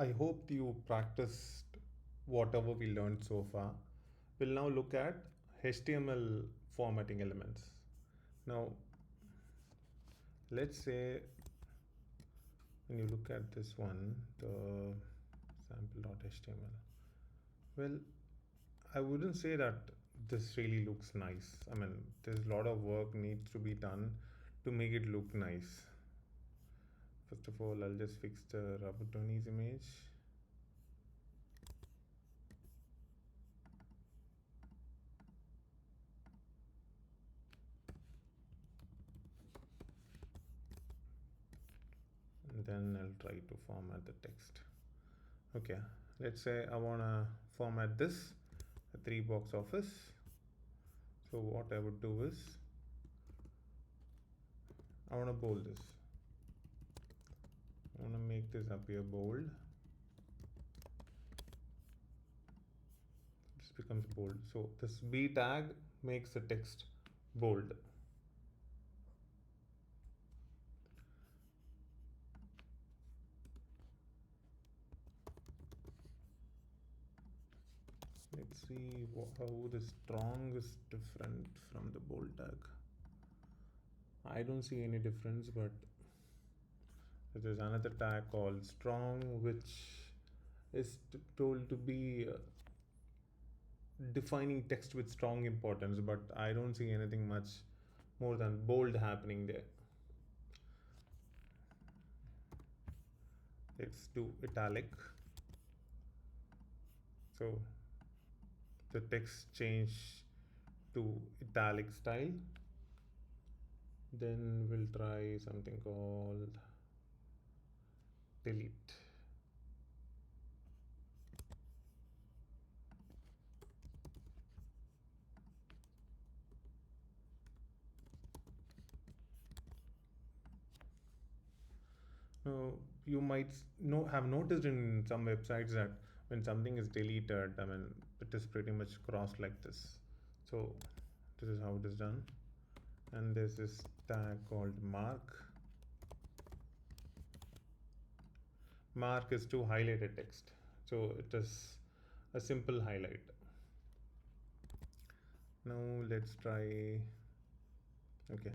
I hope you practiced whatever we learned so far. We'll now look at HTML formatting elements. Now, let's say when you look at this one, the sample.html, well, I wouldn't say that this really looks nice. I mean, there's a lot of work needs to be done to make it look nice. First of all, I'll just fix the rubber Tony's image. And then I'll try to format the text. Okay, let's say I want to format this a 3-box office. So what I would do is I want to bold this. I want to make this appear bold. This becomes bold. So this B tag makes the text bold. Let's see how the strong is different from the bold tag. I don't see any difference, but there's another tag called strong, which is told to be defining text with strong importance, but I don't see anything much more than bold happening there. Let's do italic. So the text change to italic style. Then we'll try something called delete. Now, you might have noticed in some websites that when something is deleted, I mean, it is pretty much crossed like this. So this is how it is done. And there's this tag called mark. Mark is to highlight a text. So it is a simple highlight. Now let's try, okay,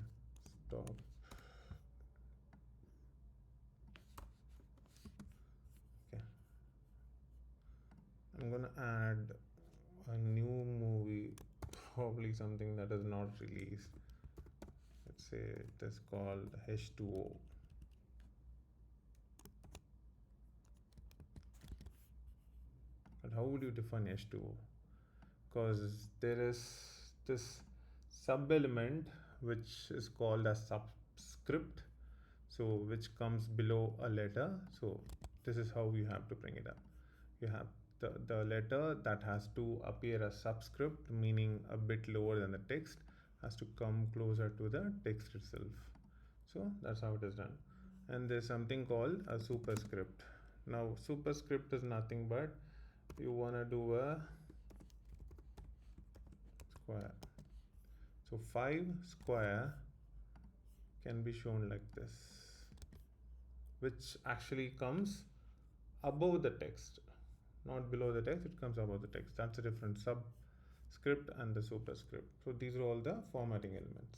stop. Okay. I'm gonna add a new movie, probably something that is not released. Let's say it is called H2O. But how would you define H2O? Because there is this sub element which is called a subscript, so which comes below a letter. So this is how you have to bring it up. You have the letter that has to appear as subscript, meaning a bit lower than the text, has to come closer to the text itself. So that's how it is done. And there's something called a superscript. Now superscript is nothing but you want to do a square. So 5 square can be shown like this, which actually comes above the text, not below the text. It comes above the text. That's the difference, subscript and the superscript. So these are all the formatting elements.